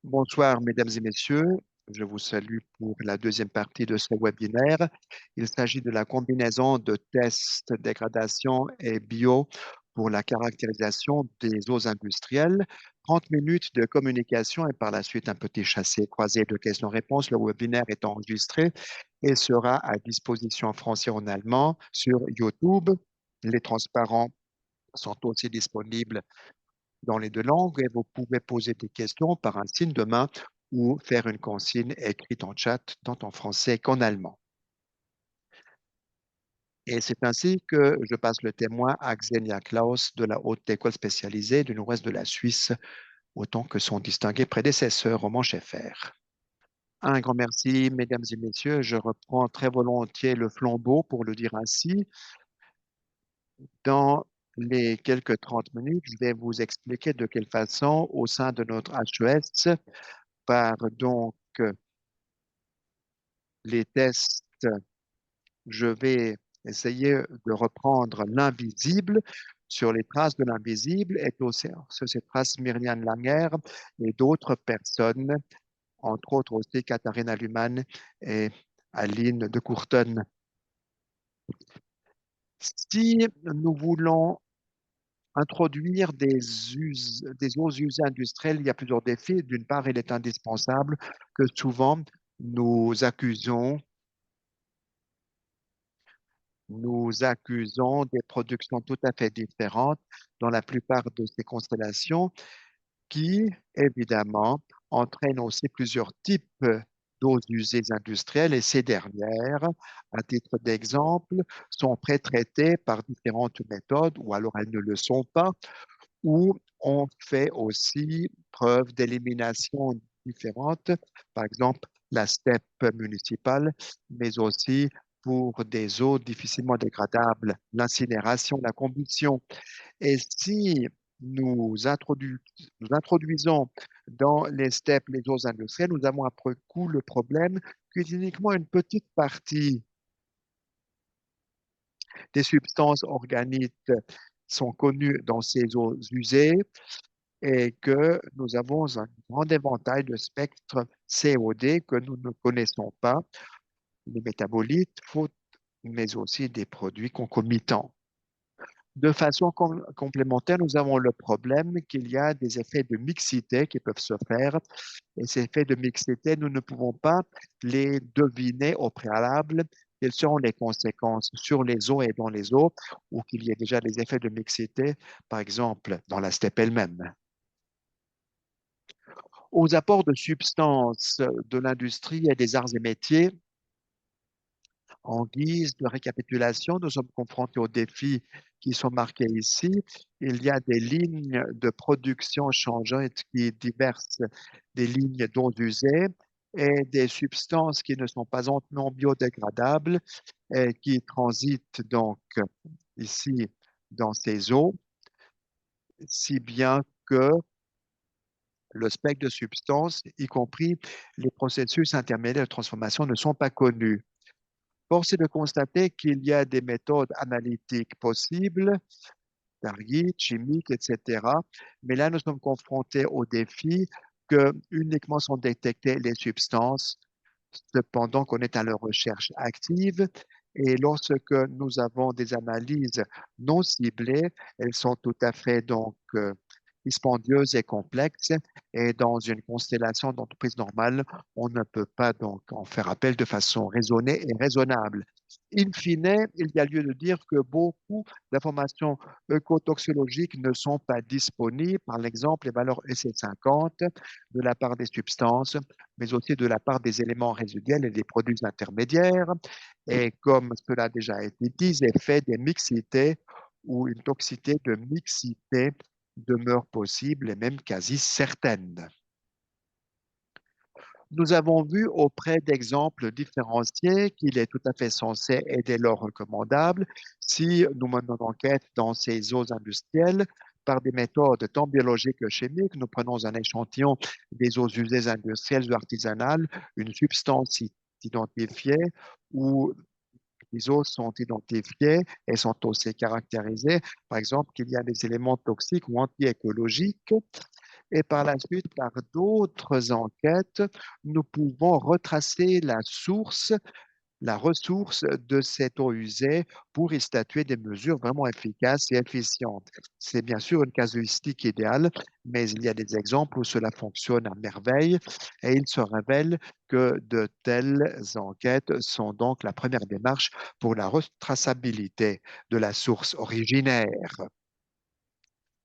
Bonsoir, mesdames et messieurs. Je vous salue pour la deuxième partie de ce webinaire. Il s'agit de la combinaison de tests dégradation et bio pour la caractérisation des eaux industrielles. 30 minutes de communication et par la suite un petit chassé-croisé de questions-réponses. Le webinaire est enregistré et sera à disposition en français et en allemand sur YouTube. Les transparents sont aussi disponibles dans les deux langues et vous pouvez poser des questions par un signe de main ou faire une consigne écrite en chat tant en français qu'en allemand. Et c'est ainsi que je passe le témoin à Xenia Klaus de la Haute École spécialisée du nord-ouest de la Suisse, autant que son distingué prédécesseur Roman Scheffer. Un grand merci, mesdames et messieurs. Je reprends très volontiers le flambeau, pour le dire ainsi. Dans les quelques 30 minutes, je vais vous expliquer de quelle façon, au sein de notre HES, par donc les tests, je vais essayer de reprendre l'invisible sur les traces de l'invisible et aussi sur ces traces Myriam Langer et d'autres personnes, entre autres aussi Katharina Luhmann et Aline de Courten. Si nous voulons introduire des eaux usées industrielles, il y a plusieurs défis. D'une part, il est indispensable que souvent nous accusons des productions tout à fait différentes dans la plupart de ces constellations qui, évidemment, entraînent aussi plusieurs types d'eaux usées industrielles et ces dernières, à titre d'exemple, sont pré-traitées par différentes méthodes ou alors elles ne le sont pas ou on fait aussi preuve d'élimination différente, par exemple la steppe municipale, mais aussi pour des eaux difficilement dégradables, l'incinération, la combustion. Et si nous introduisons dans les steppes les eaux industrielles, nous avons après coup le problème qu'uniquement une petite partie des substances organiques sont connues dans ces eaux usées et que nous avons un grand éventail de spectres COD que nous ne connaissons pas, les métabolites, mais aussi des produits concomitants. De façon complémentaire, nous avons le problème qu'il y a des effets de mixité qui peuvent se faire. Et ces effets de mixité, nous ne pouvons pas les deviner au préalable. Quelles seront les conséquences sur les eaux et dans les eaux, ou qu'il y ait déjà des effets de mixité, par exemple, dans la steppe elle-même. Aux apports de substances de l'industrie et des arts et métiers, en guise de récapitulation, nous sommes confrontés aux défis qui sont marqués ici. Il y a des lignes de production changeantes qui diversent des lignes d'eau usées et des substances qui ne sont pas entièrement biodégradables et qui transitent donc ici dans ces eaux, si bien que le spectre de substances, y compris les processus intermédiaires de transformation, ne sont pas connus. Force est de constater qu'il y a des méthodes analytiques possibles, targettes, chimiques, etc. Mais là, nous sommes confrontés au défi que uniquement sont détectées les substances, cependant qu'on est à leur recherche active. Et lorsque nous avons des analyses non ciblées, elles sont tout à fait donc dispendieuses et complexes. Et dans une constellation d'entreprises normales, on ne peut pas donc en faire appel de façon raisonnée et raisonnable. In fine, il y a lieu de dire que beaucoup d'informations écotoxicologiques ne sont pas disponibles, par exemple les valeurs EC50 de la part des substances, mais aussi de la part des éléments résiduels et des produits intermédiaires. Et comme cela a déjà été dit, l'effet des mixités ou une toxicité de mixité demeure possible et même quasi certaine. Nous avons vu auprès d'exemples différenciés qu'il est tout à fait censé et dès lors recommandable si nous menons l'enquête dans ces eaux industrielles par des méthodes tant biologiques que chimiques. Nous prenons un échantillon des eaux usées industrielles ou artisanales, une substance identifiée ou les eaux sont identifiées et sont aussi caractérisées. Par exemple, qu'il y a des éléments toxiques ou anti-écologiques et par la suite, par d'autres enquêtes, nous pouvons retracer la ressource de cette eau usée pour y statuer des mesures vraiment efficaces et efficientes. C'est bien sûr une casuistique idéale, mais il y a des exemples où cela fonctionne à merveille et il se révèle que de telles enquêtes sont donc la première démarche pour la retraçabilité de la source originaire.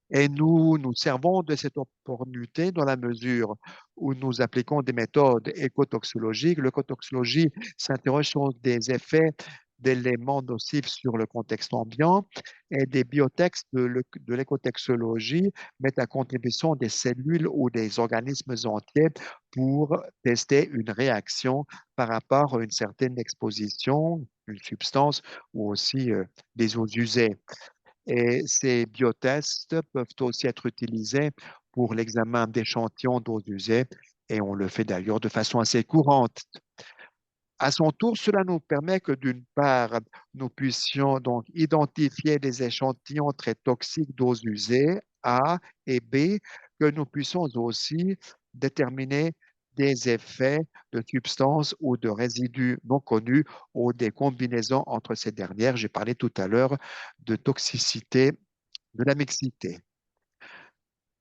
Et nous servons de cette opportunité dans la mesure où nous appliquons des méthodes écotoxologiques. L'écotoxologie s'interroge sur des effets d'éléments nocifs sur le contexte ambiant et des biotextes de l'écotoxologie mettent à contribution des cellules ou des organismes entiers pour tester une réaction par rapport à une certaine exposition, une substance ou aussi des eaux usées. Et ces biotests peuvent aussi être utilisés pour l'examen d'échantillons d'eau usée et on le fait d'ailleurs de façon assez courante. À son tour, cela nous permet que d'une part, nous puissions donc identifier des échantillons très toxiques d'eau usée, A et B, que nous puissions aussi déterminer des effets de substances ou de résidus non connus ou des combinaisons entre ces dernières. J'ai parlé tout à l'heure de toxicité de la mixité.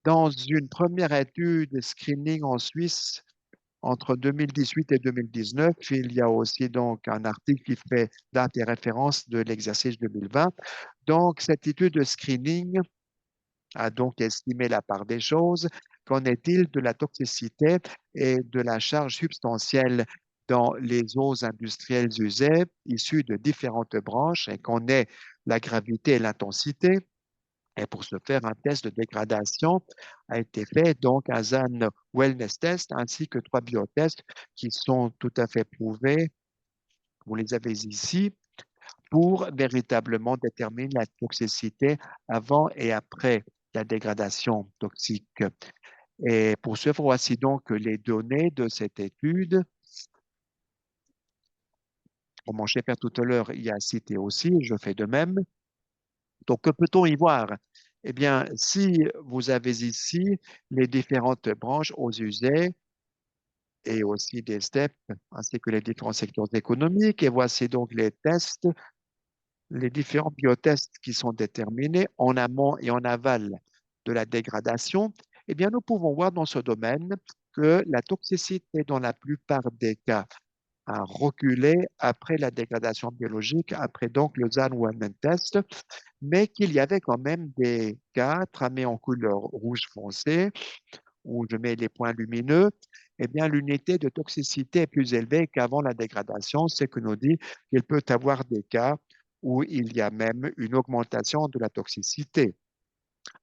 Dans une première étude de screening en Suisse, entre 2018 et 2019, il y a aussi donc un article qui fait date et référence de l'exercice 2020. Donc, cette étude de screening a donc estimé la part des choses. Qu'en est-il de la toxicité et de la charge substantielle dans les eaux industrielles usées issues de différentes branches et qu'on ait la gravité et l'intensité? Et pour ce faire, un test de dégradation a été fait, donc un ZAN Wellness Test, ainsi que 3 biotests qui sont tout à fait prouvés. Vous les avez ici pour véritablement déterminer la toxicité avant et après la dégradation toxique. Et pour ce, voici donc les données de cette étude. Comme mon chef tout à l'heure y a cité aussi, je fais de même. Donc, que peut-on y voir? Eh bien, si vous avez ici les différentes branches aux usées et aussi des steps, ainsi que les différents secteurs économiques, et voici donc les tests, les différents biotests qui sont déterminés en amont et en aval de la dégradation, eh bien, nous pouvons voir dans ce domaine que la toxicité, dans la plupart des cas, a reculé après la dégradation biologique, après donc le Zahn-Wellman test, mais qu'il y avait quand même des cas tramés en couleur rouge foncé, où je mets les points lumineux, eh bien, l'unité de toxicité est plus élevée qu'avant la dégradation, ce que nous dit qu'il peut y avoir des cas où il y a même une augmentation de la toxicité.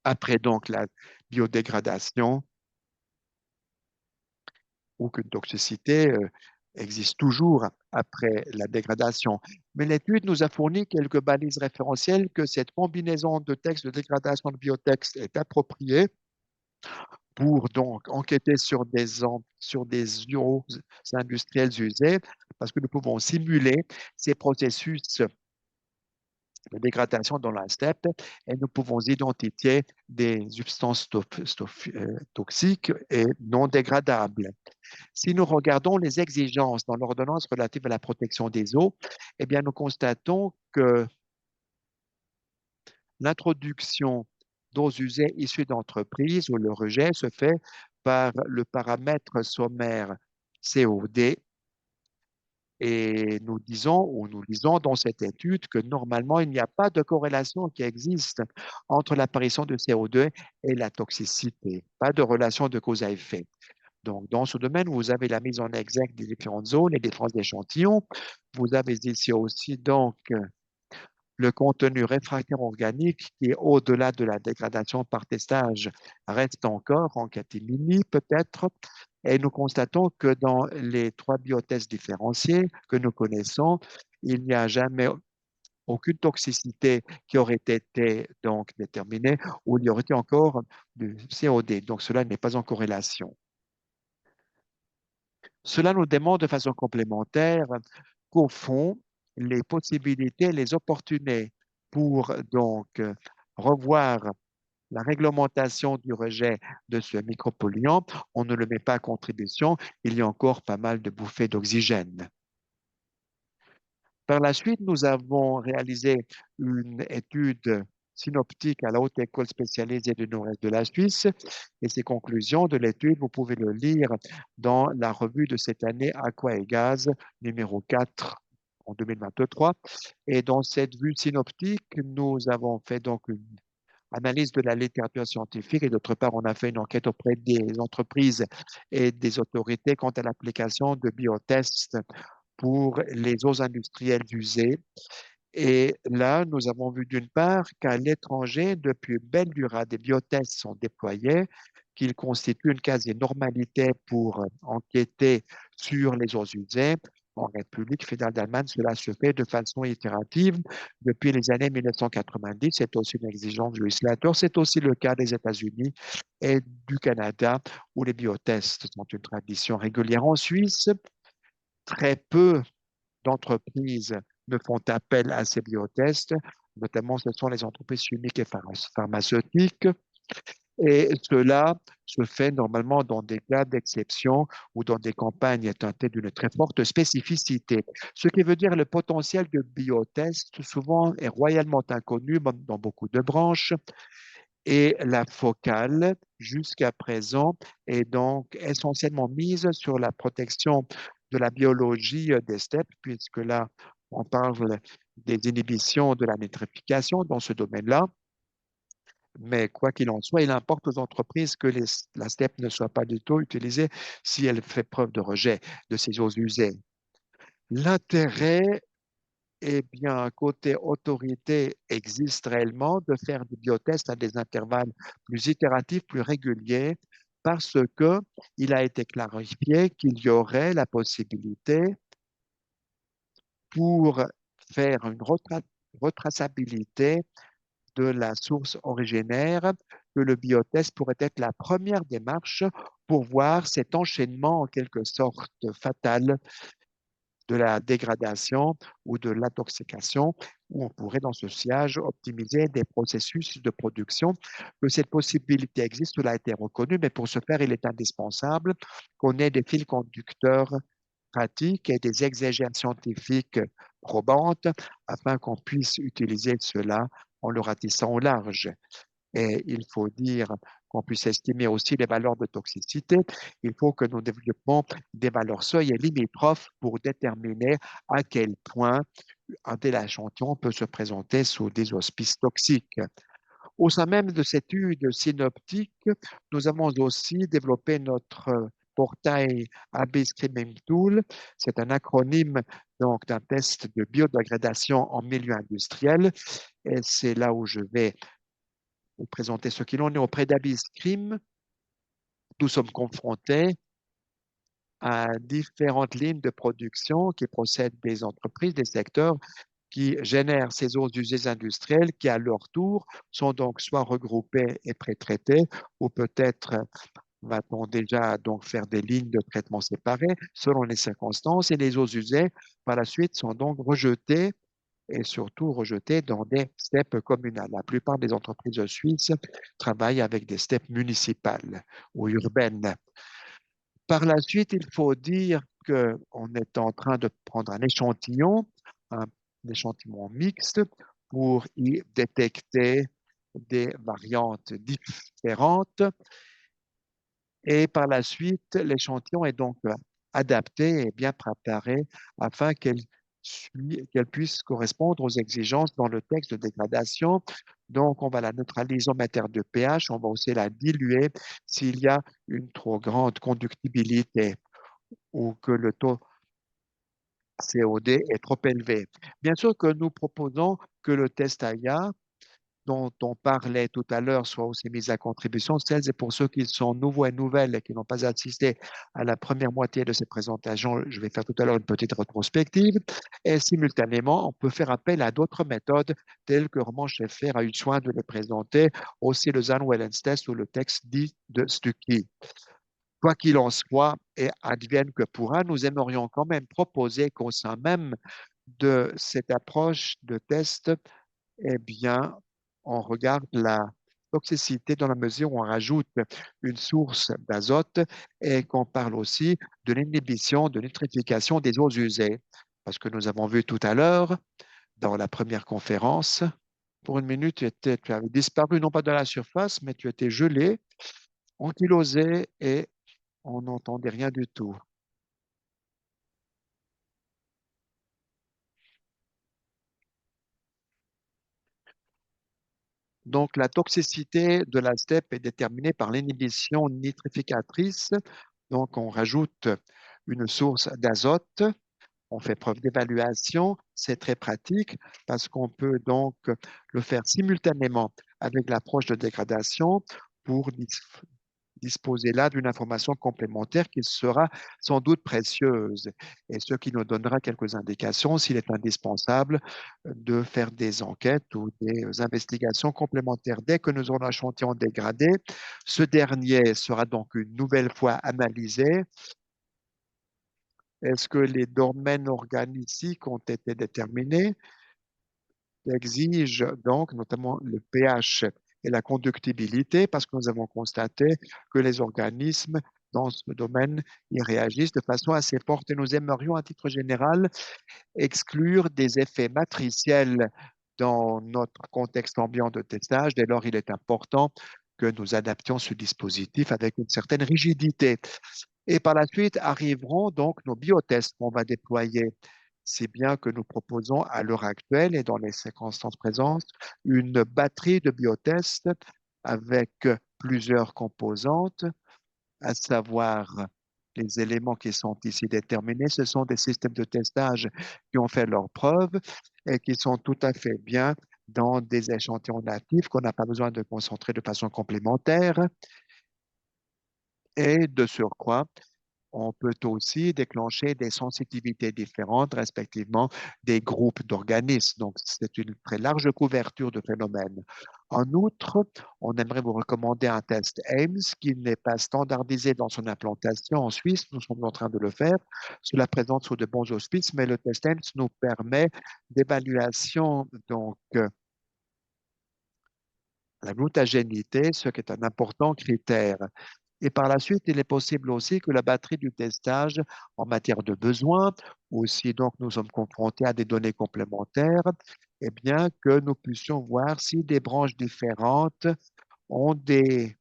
Après donc la biodégradation, ou qu'une toxicité existe toujours après la dégradation. Mais l'étude nous a fourni quelques balises référentielles que cette combinaison de textes de dégradation de biotextes est appropriée pour donc enquêter sur des eaux industrielles usées, parce que nous pouvons simuler ces processus de dégradation dans la steppe et nous pouvons identifier des substances toxiques et non dégradables. Si nous regardons les exigences dans l'ordonnance relative à la protection des eaux, eh bien, nous constatons que l'introduction d'eaux usées issues d'entreprises ou le rejet se fait par le paramètre sommaire COD. Et nous disons ou nous lisons dans cette étude que normalement, il n'y a pas de corrélation qui existe entre l'apparition de CO2 et la toxicité, pas de relation de cause à effet. Donc, dans ce domaine, vous avez la mise en exergue des différentes zones et des différents échantillons. Vous avez ici aussi donc le contenu réfractaire organique qui est au-delà de la dégradation par testage reste encore en catémini peut-être. Et nous constatons que dans les 3 biotests différenciés que nous connaissons, il n'y a jamais aucune toxicité qui aurait été donc déterminée ou il y aurait été encore du COD. Donc, cela n'est pas en corrélation. Cela nous demande de façon complémentaire qu'au fond, les possibilités, les opportunités pour donc revoir la réglementation du rejet de ce micropolluant, on ne le met pas à contribution, il y a encore pas mal de bouffées d'oxygène. Par la suite, nous avons réalisé une étude synoptique à la Haute École spécialisée du Nord-Est de la Suisse et ces conclusions de l'étude, vous pouvez le lire dans la revue de cette année Aqua et Gaz numéro 4 en 2023. Et dans cette vue synoptique, nous avons fait donc une analyse de la littérature scientifique et d'autre part, on a fait une enquête auprès des entreprises et des autorités quant à l'application de biotests pour les eaux industrielles usées. Et là, nous avons vu d'une part qu'à l'étranger, depuis belle durée, des biotests sont déployés, qu'ils constituent une quasi-normalité pour enquêter sur les eaux usées. En République fédérale d'Allemagne, cela se fait de façon itérative depuis les années 1990. C'est aussi une exigence du législateur. C'est aussi le cas des États-Unis et du Canada, où les biotests sont une tradition régulière. En Suisse, très peu d'entreprises ne font appel à ces biotests, notamment ce sont les entreprises chimiques et pharmaceutiques, et cela se fait normalement dans des cas d'exception ou dans des campagnes teintées d'une très forte spécificité. Ce qui veut dire le potentiel de biotest souvent est royalement inconnu dans beaucoup de branches et la focale jusqu'à présent est donc essentiellement mise sur la protection de la biologie des steppes, puisque là, on parle des inhibitions de la nitrification dans ce domaine-là. Mais quoi qu'il en soit, il importe aux entreprises que la steppe ne soit pas du tout utilisée si elle fait preuve de rejet de ces eaux usées. L'intérêt, eh bien, côté autorité, existe réellement de faire des biotests à des intervalles plus itératifs, plus réguliers, parce que il a été clarifié qu'il y aurait la possibilité pour faire une retraçabilité de la source originaire, que le biotest pourrait être la première démarche pour voir cet enchaînement en quelque sorte fatal de la dégradation ou de l'intoxication, où on pourrait, dans ce sillage, optimiser des processus de production. Que cette possibilité existe, cela a été reconnu, mais pour ce faire, il est indispensable qu'on ait des fils conducteurs pratiques et des exégèses scientifiques probantes afin qu'on puisse utiliser cela en le ratissant au large. Et il faut dire qu'on puisse estimer aussi les valeurs de toxicité. Il faut que nous développions des valeurs seuil et limitrophes pour déterminer à quel point un tel échantillon peut se présenter sous des auspices toxiques. Au sein même de cette étude synoptique, nous avons aussi développé notre portail AB Screening Tool. C'est un acronyme donc d'un test de biodégradation en milieu industriel. Et c'est là où je vais vous présenter ce qu'il en est auprès d'Abyss Crime. Nous sommes confrontés à différentes lignes de production qui procèdent des entreprises, des secteurs qui génèrent ces eaux usées industrielles qui, à leur tour, sont donc soit regroupées et pré-traitées ou peut-être va-t-on déjà donc faire des lignes de traitement séparées selon les circonstances et les eaux usées, par la suite, sont donc rejetées et surtout rejetées dans des steppes communales. La plupart des entreprises suisses travaillent avec des steppes municipales ou urbaines. Par la suite, il faut dire qu'on est en train de prendre un échantillon mixte, pour y détecter des variantes différentes. Et par la suite, l'échantillon est donc adapté et bien préparé afin qu'elle puisse correspondre aux exigences dans le texte de dégradation. Donc, on va la neutraliser en matière de pH, on va aussi la diluer s'il y a une trop grande conductibilité ou que le taux COD est trop élevé. Bien sûr que nous proposons que le test AIA dont on parlait tout à l'heure soit aussi mis à contribution, celles et pour ceux qui sont nouveaux et nouvelles et qui n'ont pas assisté à la première moitié de cette présentation, je vais faire tout à l'heure une petite rétrospective. Et simultanément, on peut faire appel à d'autres méthodes telles que Roman Schaeffer a eu soin de les présenter, aussi le Zahn-Wellens test ou le texte dit de Stuckey. Quoi qu'il en soit, et advienne que pourra, nous aimerions quand même proposer qu'au sein même de cette approche de test, eh bien, on regarde toxicité dans la mesure où on rajoute une source d'azote et qu'on parle aussi de l'inhibition, de nitrification des eaux usées. Parce que nous avons vu tout à l'heure, dans la première conférence, pour une minute, tu avais disparu, non pas de la surface, mais tu étais gelé, ankylosé et on n'entendait rien du tout. Donc, la toxicité de la steppe est déterminée par l'inhibition nitrificatrice. Donc, on rajoute une source d'azote, on fait preuve d'évaluation, c'est très pratique parce qu'on peut donc le faire simultanément avec l'approche de dégradation pour disposer là d'une information complémentaire qui sera sans doute précieuse et ce qui nous donnera quelques indications s'il est indispensable de faire des enquêtes ou des investigations complémentaires. Dès que nous aurons un échantillon dégradé, ce dernier sera donc une nouvelle fois analysé. Est-ce que les domaines organiciques ont été déterminés? Exige donc notamment le pH et la conductibilité parce que nous avons constaté que les organismes dans ce domaine y réagissent de façon assez forte et nous aimerions à titre général exclure des effets matriciels dans notre contexte ambiant de testage. Dès lors, il est important que nous adaptions ce dispositif avec une certaine rigidité. Et par la suite arriveront donc nos biotests qu'on va déployer. C'est bien que nous proposons à l'heure actuelle et dans les circonstances présentes une batterie de biotests avec plusieurs composantes, à savoir les éléments qui sont ici déterminés. Ce sont des systèmes de testage qui ont fait leurs preuves et qui sont tout à fait bien dans des échantillons natifs qu'on n'a pas besoin de concentrer de façon complémentaire. Et de surcroît, on peut aussi déclencher des sensitivités différentes, respectivement des groupes d'organismes. Donc, c'est une très large couverture de phénomènes. En outre, on aimerait vous recommander un test AIMS qui n'est pas standardisé dans son implantation en Suisse. Nous sommes en train de le faire. Cela présente sous de bons auspices, mais le test AIMS nous permet d'évaluation donc la mutagénité, ce qui est un important critère. Et par la suite, il est possible aussi que la batterie du testage en matière de besoins, ou si donc nous sommes confrontés à des données complémentaires, eh bien que nous puissions voir si des branches différentes ont des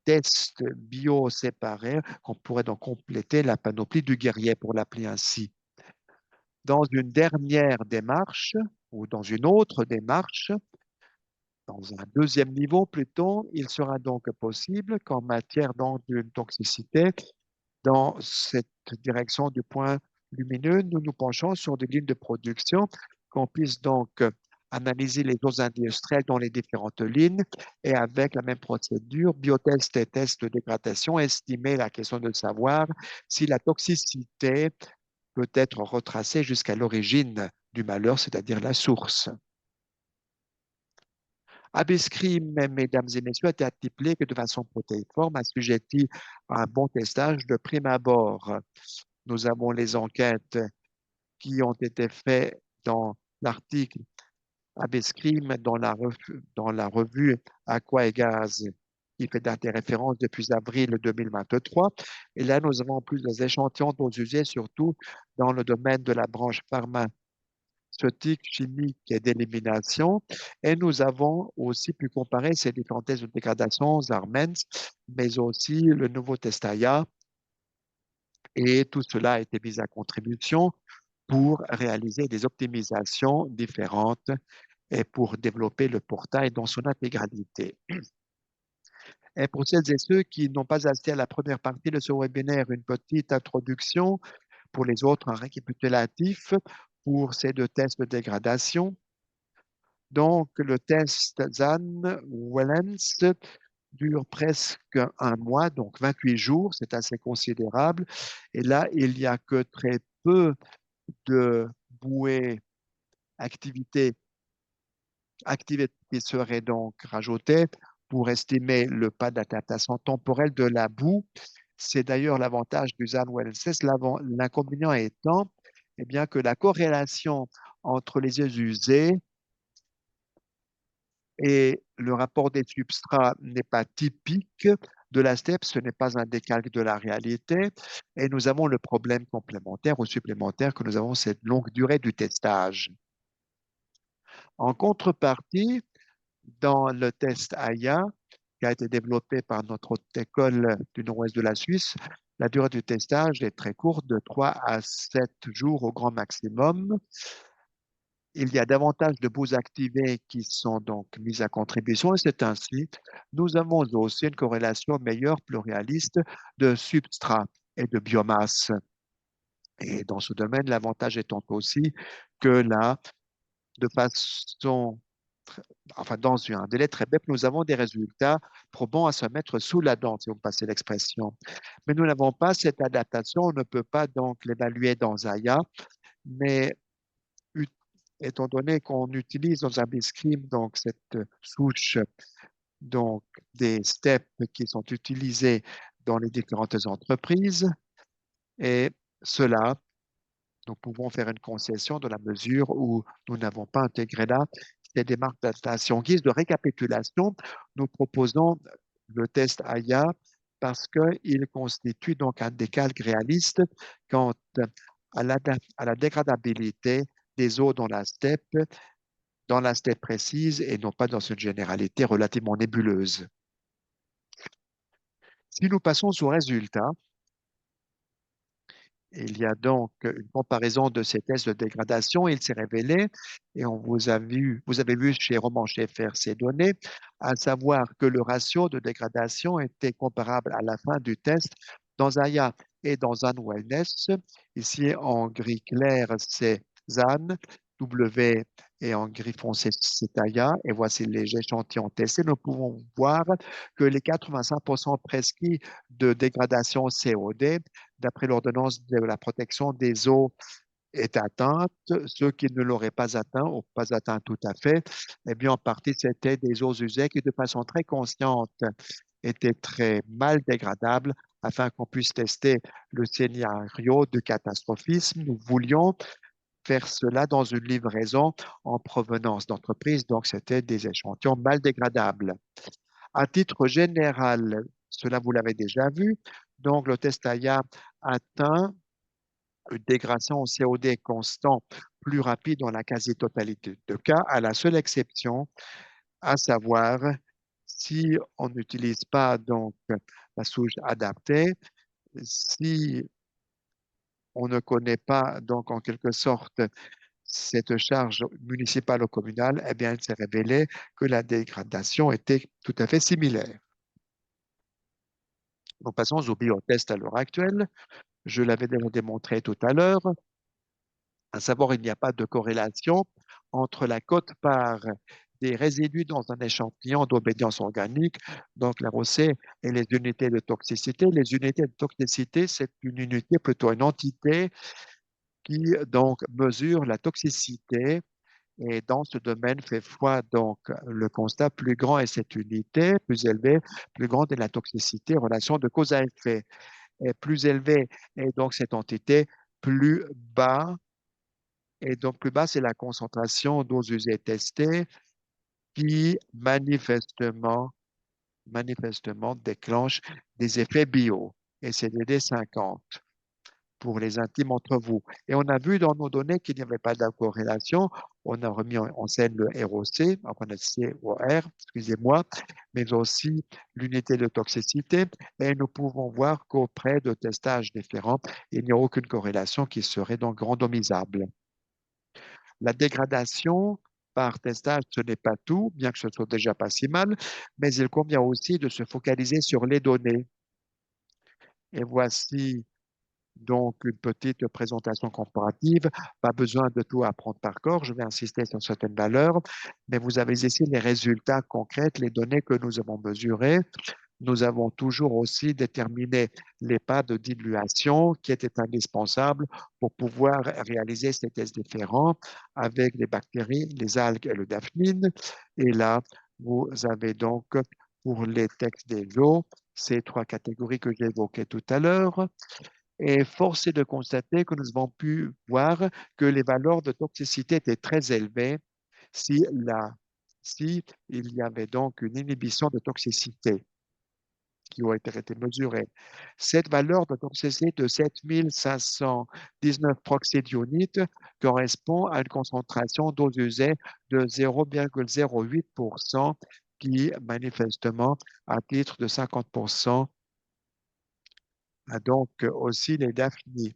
tests bio séparés, qu'on pourrait donc compléter la panoplie du guerrier pour l'appeler ainsi. Dans une dernière démarche, ou dans une autre démarche, dans un deuxième niveau plutôt, il sera donc possible qu'en matière d'une toxicité, dans cette direction du point lumineux, nous nous penchons sur des lignes de production, qu'on puisse donc analyser les doses industrielles dans les différentes lignes et avec la même procédure, biotest et test de dégradation, estimer la question de savoir si la toxicité peut être retracée jusqu'à l'origine du malheur, c'est-à-dire la source. Abiscrim, mesdames et messieurs, a été attitré que de façon protéiforme, assujetti à un bon testage de prime abord. Nous avons les enquêtes qui ont été faites dans l'article Abiscrim dans la revue Aqua et Gaz, qui fait d'interréférence depuis avril 2023. Et là, nous avons plus des échantillons d'eaux usées, surtout dans le domaine de la branche pharmaceutique, chimique et d'élimination. Et nous avons aussi pu comparer ces différentes tests de dégradation, Zarmens, mais aussi le nouveau Testaya. Et tout cela a été mis à contribution pour réaliser des optimisations différentes et pour développer le portail dans son intégralité. Et pour celles et ceux qui n'ont pas assisté à la première partie de ce webinaire, une petite introduction, pour les autres, un récapitulatif pour ces deux tests de dégradation. Donc, le test ZAN-Wellens dure presque un mois, donc 28 jours, c'est assez considérable. Et là, il n'y a que très peu de bouées activité qui seraient donc rajoutées pour estimer le pas d'adaptation temporelle de la boue. C'est d'ailleurs l'avantage du ZAN-WLS. L'inconvénient étant eh bien, que la corrélation entre les yeux usés Et le rapport des substrats n'est pas typique de la steppe, ce n'est pas un décalque de la réalité. Et nous avons le problème complémentaire ou supplémentaire que nous avons cette longue durée du testage. En contrepartie, dans le test AYA, qui a été développé par notre haute école du nord-ouest de la Suisse, la durée du testage est très courte, de 3 à 7 jours au grand maximum. Il y a davantage de bouts activés qui sont donc mis à contribution et c'est ainsi, nous avons aussi une corrélation meilleure, plus réaliste de substrat et de biomasse. Et dans ce domaine, l'avantage étant aussi que là, de façon, enfin, dans un délai très bref, nous avons des résultats probants à se mettre sous la dent, si vous me passez l'expression. Mais nous n'avons pas cette adaptation, on ne peut pas donc l'évaluer dans Zaya, mais étant donné qu'on utilise dans un biscrime donc cette souche donc des steps qui sont utilisés dans les différentes entreprises et cela nous pouvons faire une concession dans la mesure où nous n'avons pas intégré là ces démarques d'adaptation. En guise de récapitulation, nous proposons le test AYA parce qu'il constitue donc un décalque réaliste quant à la dégradabilité des eaux dans la steppe précise et non pas dans une généralité relativement nébuleuse. Si nous passons au résultat, il y a donc une comparaison de ces tests de dégradation. Il s'est révélé, et vous avez vu chez Roman Schaeffer ces données, à savoir que le ratio de dégradation était comparable à la fin du test dans Aya et dans un Wellness. Ici, en gris clair, c'est ZAN, W, et en gris foncé, c'est Aya. Et voici les échantillons testés. Nous pouvons voir que les 85% prescrits de dégradation COD d'après l'ordonnance de la protection des eaux est atteinte. Ceux qui ne l'auraient pas atteint ou pas atteint tout à fait, eh bien, en partie, c'était des eaux usées qui, de façon très consciente, étaient très mal dégradables afin qu'on puisse tester le scénario de catastrophisme. Nous voulions faire cela dans une livraison en provenance d'entreprise, donc c'était des échantillons mal dégradables. À titre général, cela vous l'avez déjà vu, donc le test AYA atteint une dégradation au COD constant plus rapide dans la quasi-totalité de cas, à la seule exception, à savoir si on n'utilise pas donc la souche adaptée, si on ne connaît pas donc en quelque sorte cette charge municipale ou communale, eh bien, il s'est révélé que la dégradation était tout à fait similaire. Nous passons au biotest à l'heure actuelle. Je l'avais déjà démontré tout à l'heure. À savoir, il n'y a pas de corrélation entre la quote-part des résidus dans un échantillon d'obédience organique, donc la ROC, et les unités de toxicité. Les unités de toxicité, c'est une unité, plutôt une entité qui donc mesure la toxicité et dans ce domaine fait foi donc le constat plus grand est cette unité, plus élevée, plus grande est la toxicité, relation de cause à effet. Et plus élevée est donc cette entité, plus bas et donc, plus bas, c'est la concentration doses usées testées qui manifestement déclenche des effets bio. Et c'est DD 50 pour les intimes entre vous. Et on a vu dans nos données qu'il n'y avait pas de corrélation. On a remis en scène le ROC, enfin le COR, excusez-moi, mais aussi l'unité de toxicité. Et nous pouvons voir qu'auprès de testages différents, il n'y a aucune corrélation qui serait donc randomisable. La dégradation par testage, ce n'est pas tout, bien que ce soit déjà pas si mal, mais il convient aussi de se focaliser sur les données. Et voici donc une petite présentation comparative. Pas besoin de tout apprendre par corps, je vais insister sur certaines valeurs, mais vous avez ici les résultats concrets, les données que nous avons mesurées. Nous avons toujours aussi déterminé les pas de dilution qui étaient indispensables pour pouvoir réaliser ces tests différents avec les bactéries, les algues et le daphnine. Et là, vous avez donc pour les textes des eaux ces trois catégories que j'ai évoquées tout à l'heure. Et force est de constater que nous avons pu voir que les valeurs de toxicité étaient très élevées si la si il y avait donc une inhibition de toxicité qui ont été mesurées. Cette valeur de toxicité de 7519 proxédionites correspond à une concentration dose usée de 0,08% qui, manifestement, à titre de 50%, a donc aussi les DAFNI.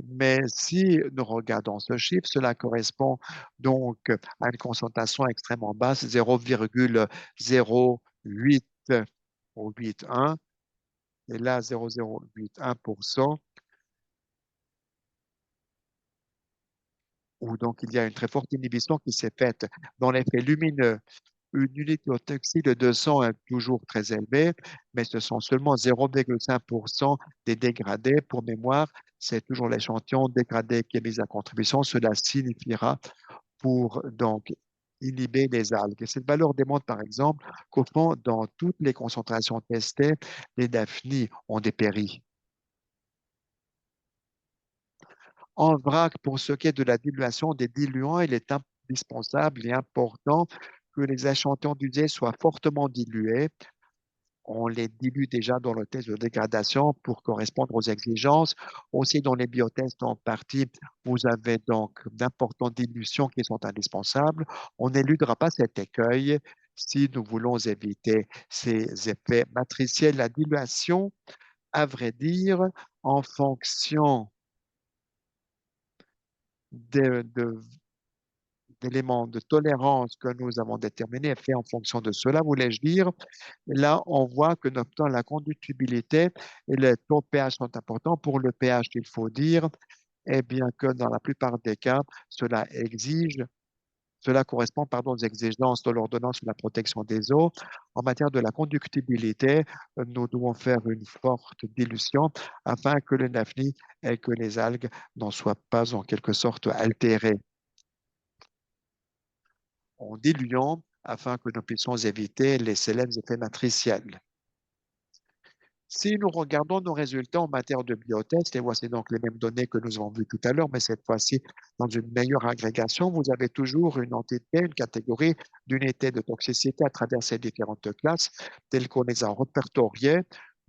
Mais si nous regardons ce chiffre, cela correspond donc à une concentration extrêmement basse, 0,008 ou 81, et là 0,081%, où donc il y a une très forte inhibition qui s'est faite dans l'effet lumineux. Une unité toxique de 200 est toujours très élevée, mais ce sont seulement 0,5% des dégradés. Pour mémoire, c'est toujours l'échantillon dégradé qui est mis à contribution. Cela signifiera pour donc inhiber les algues. Et cette valeur démontre par exemple qu'au fond, dans toutes les concentrations testées, les daphnies ont dépéri. En vrac, pour ce qui est de la dilution des diluants, il est indispensable et important que les échantillons d'usée soient fortement dilués. On les dilue déjà dans le test de dégradation pour correspondre aux exigences. Aussi, dans les biotests en partie, vous avez donc d'importantes dilutions qui sont indispensables. On n'éludera pas cet écueil si nous voulons éviter ces effets matriciels. La dilution, à vrai dire, en fonction de d'éléments de tolérance que nous avons déterminés est fait en fonction de cela, voulais-je dire. Là, on voit que notre la conductibilité et le taux pH sont importants. Pour le pH, il faut dire, eh bien que dans la plupart des cas, cela correspond, pardon, aux exigences de l'ordonnance sur la protection des eaux. En matière de la conductibilité, nous devons faire une forte dilution afin que le NAFNI et que les algues n'en soient pas en quelque sorte altérées en diluant afin que nous puissions éviter les célèbres effets matriciels. Si nous regardons nos résultats en matière de biotest, et voici donc les mêmes données que nous avons vues tout à l'heure, mais cette fois-ci dans une meilleure agrégation, vous avez toujours une entité, une catégorie d'unités de toxicité à travers ces différentes classes, telles qu'on les a répertoriées.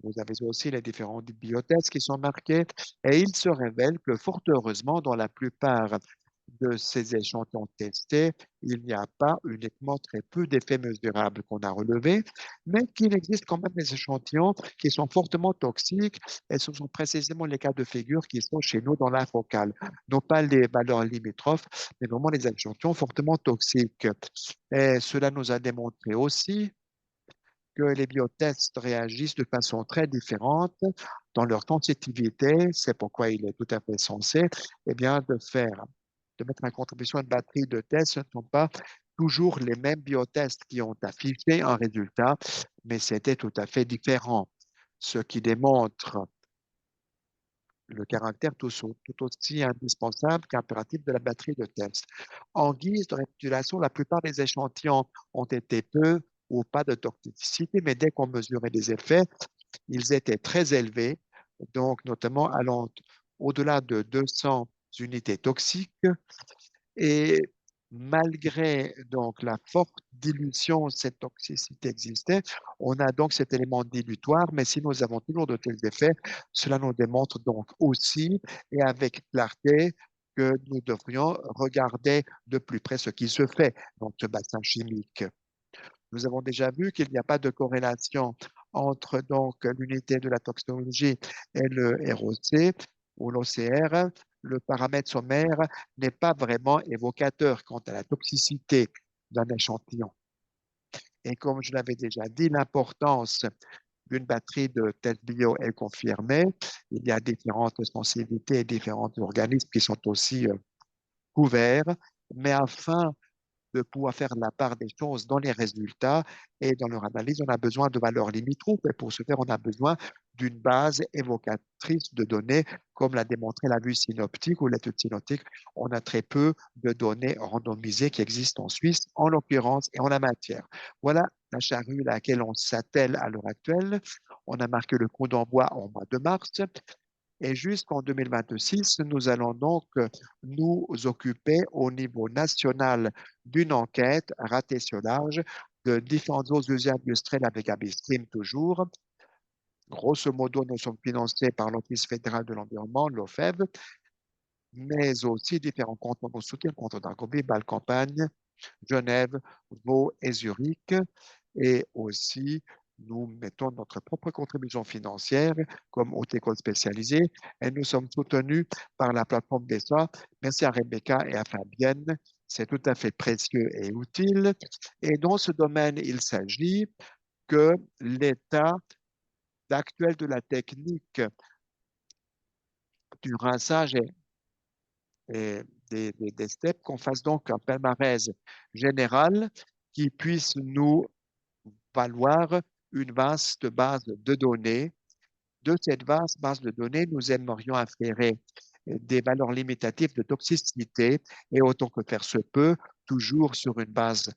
Vous avez aussi les différents biotests qui sont marqués, et il se révèle que fort heureusement, dans la plupart de ces échantillons testés, il n'y a pas uniquement très peu d'effets mesurables qu'on a relevés, mais qu'il existe quand même des échantillons qui sont fortement toxiques et ce sont précisément les cas de figure qui sont chez nous dans la focale. Non pas les valeurs limitrophes, mais vraiment les échantillons fortement toxiques. Et cela nous a démontré aussi que les biotests réagissent de façon très différente dans leur sensitivité. C'est pourquoi il est tout à fait censé eh bien, de mettre en contribution une batterie de tests. Ce ne sont pas toujours les mêmes biotests qui ont affiché un résultat, mais c'était tout à fait différent, ce qui démontre le caractère tout aussi indispensable qu'impératif de la batterie de tests. En guise de récapitulation, la plupart des échantillons ont été peu ou pas de toxicité, mais dès qu'on mesurait les effets, ils étaient très élevés, donc notamment allant au-delà de 200 unités toxiques. Et malgré donc la forte dilution, cette toxicité existait, on a donc cet élément dilutoire, mais si nous avons toujours de tels effets, cela nous démontre donc aussi et avec clarté que nous devrions regarder de plus près ce qui se fait dans ce bassin chimique. Nous avons déjà vu qu'il n'y a pas de corrélation entre donc l'unité de la toxicologie et le ROC ou l'OCR. Le paramètre sommaire n'est pas vraiment évocateur quant à la toxicité d'un échantillon. Et comme je l'avais déjà dit, l'importance d'une batterie de tests bio est confirmée. Il y a différentes sensibilités et différents organismes qui sont aussi couverts. Mais afin de pouvoir faire la part des choses dans les résultats et dans leur analyse, on a besoin de valeurs limitrophes et pour ce faire, on a besoin d'une base évocatrice de données, comme l'a démontré la vue synoptique ou l'étude synoptique. On a très peu de données randomisées qui existent en Suisse, en l'occurrence, et en la matière. Voilà la charrue à laquelle on s'attelle à l'heure actuelle. On a marqué le coup d'envoi en mois de mars. Et jusqu'en 2026, nous allons donc nous occuper au niveau national d'une enquête ratée sur large de différentes eaux usées industrielles avec Abistream toujours. Grosso modo, nous sommes financés par l'Office fédéral de l'environnement, l'OFEV, mais aussi différents cantons nous soutiennent, canton d'Argovie, Bâle-Campagne, Genève, Vaud et Zurich. Et aussi, nous mettons notre propre contribution financière comme haute école spécialisée et nous sommes soutenus par la plateforme DESA. Merci à Rebecca et à Fabienne. C'est tout à fait précieux et utile. Et dans ce domaine, il s'agit que l'état actuel de la technique du rinçage et des steps, qu'on fasse donc un palmarès général qui puisse nous valoir une vaste base de données. De cette vaste base de données, nous aimerions inférer des valeurs limitatives de toxicité et autant que faire se peut, toujours sur une base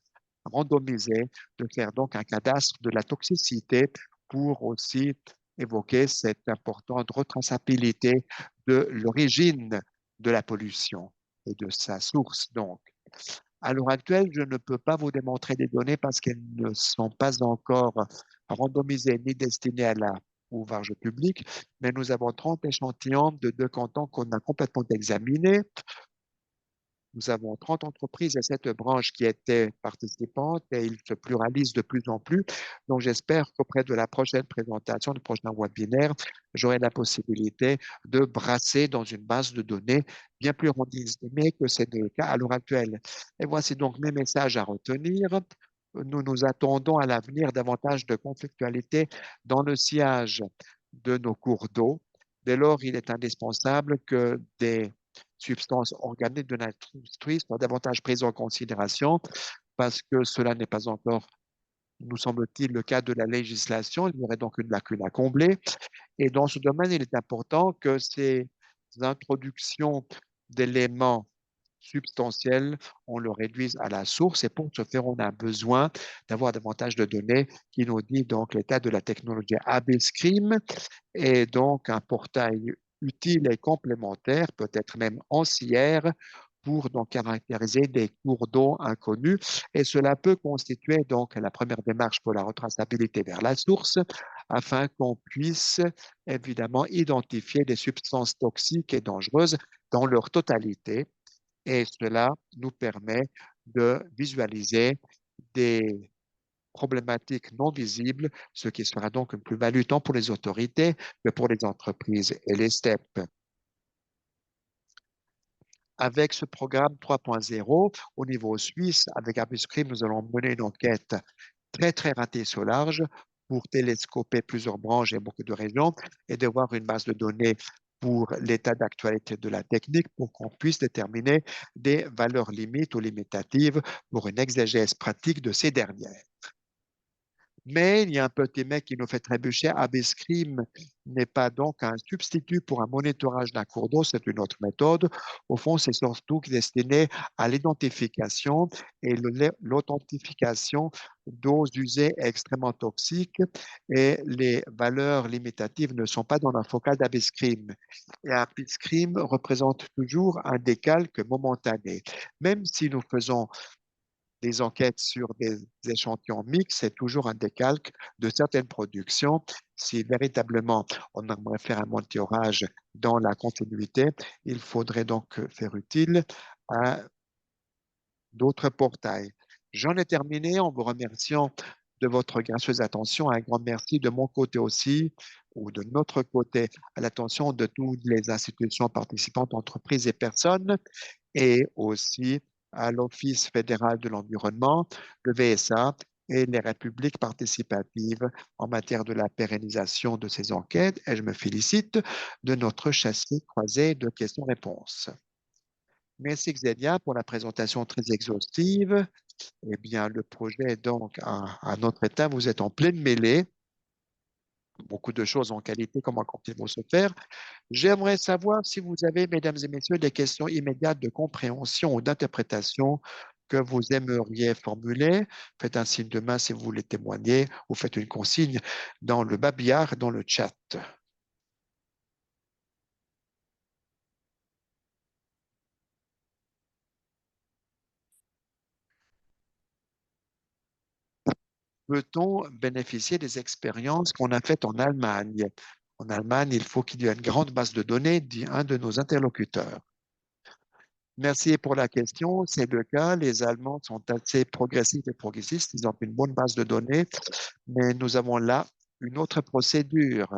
randomisée, de faire donc un cadastre de la toxicité pour aussi évoquer cette importante retraçabilité de l'origine de la pollution et de sa source donc. À l'heure actuelle, je ne peux pas vous démontrer des données parce qu'elles ne sont pas encore randomisées ni destinées à la ouvrage public, mais nous avons 30 échantillons de 2 cantons qu'on a complètement examinés. Nous avons 30 entreprises et 7 branches qui étaient participantes et ils se pluralisent de plus en plus. Donc, j'espère qu'auprès de la prochaine présentation, du prochain webinaire, j'aurai la possibilité de brasser dans une base de données bien plus rondissimée que c'est le cas à l'heure actuelle. Et voici donc mes messages à retenir. Nous nous attendons à l'avenir davantage de conflictualité dans le sillage de nos cours d'eau. Dès lors, il est indispensable que des substances organiques de l'industrie soient davantage prises en considération parce que cela n'est pas encore, nous semble-t-il, le cas de la législation. Il y aurait donc une lacune à combler. Et dans ce domaine, il est important que ces introductions d'éléments substantiels, on le réduise à la source. Et pour ce faire, on a besoin d'avoir davantage de données qui nous dit donc l'état de la technologie ABSCRIM et donc un portail utile et complémentaire, peut-être même ancillaire, pour donc caractériser des cours d'eau inconnus. Et cela peut constituer donc la première démarche pour la retraçabilité vers la source, afin qu'on puisse évidemment identifier des substances toxiques et dangereuses dans leur totalité. Et cela nous permet de visualiser des problématiques non visibles, ce qui sera donc une plus-value tant pour les autorités que pour les entreprises et les STEP. Avec ce programme 3.0, au niveau suisse, avec Abuscrim, nous allons mener une enquête très, très ratée sur large pour télescoper plusieurs branches et beaucoup de régions et de voir une base de données pour l'état d'actualité de la technique pour qu'on puisse déterminer des valeurs limites ou limitatives pour une exégèse pratique de ces dernières. Mais il y a un petit mec qui nous fait trébucher. Abescrim n'est pas donc un substitut pour un monitorage d'un cours d'eau, c'est une autre méthode. Au fond, c'est surtout destiné à l'identification et l'authentification d'eaux usées extrêmement toxiques et les valeurs limitatives ne sont pas dans la focale d'Abescrim. Et Abescrim représente toujours un décalque momentané. Même si nous faisons des enquêtes sur des échantillons mixtes, c'est toujours un décalque de certaines productions. Si véritablement on aimerait faire un monitorage dans la continuité, il faudrait donc faire utile à d'autres portails. J'en ai terminé en vous remerciant de votre gracieuse attention. Un grand merci de mon côté aussi, ou de notre côté, à l'attention de toutes les institutions participantes, entreprises et personnes et aussi à l'Office fédéral de l'environnement, le VSA et les républiques participatives en matière de la pérennisation de ces enquêtes. Et je me félicite de notre châssis croisé de questions-réponses. Merci Xenia pour la présentation très exhaustive. Eh bien, le projet est donc à notre état. Vous êtes en pleine mêlée. Beaucoup de choses en qualité, comment vont se faire. J'aimerais savoir si vous avez, mesdames et messieurs, des questions immédiates de compréhension ou d'interprétation que vous aimeriez formuler. Faites un signe de main si vous voulez témoigner ou faites une consigne dans le babillard, dans le chat. peut-on bénéficier des expériences qu'on a faites en Allemagne? En Allemagne, il faut qu'il y ait une grande base de données, dit un de nos interlocuteurs. Merci pour la question. C'est le cas. Les Allemands sont assez progressifs et progressistes. Ils ont une bonne base de données, mais nous avons là une autre procédure.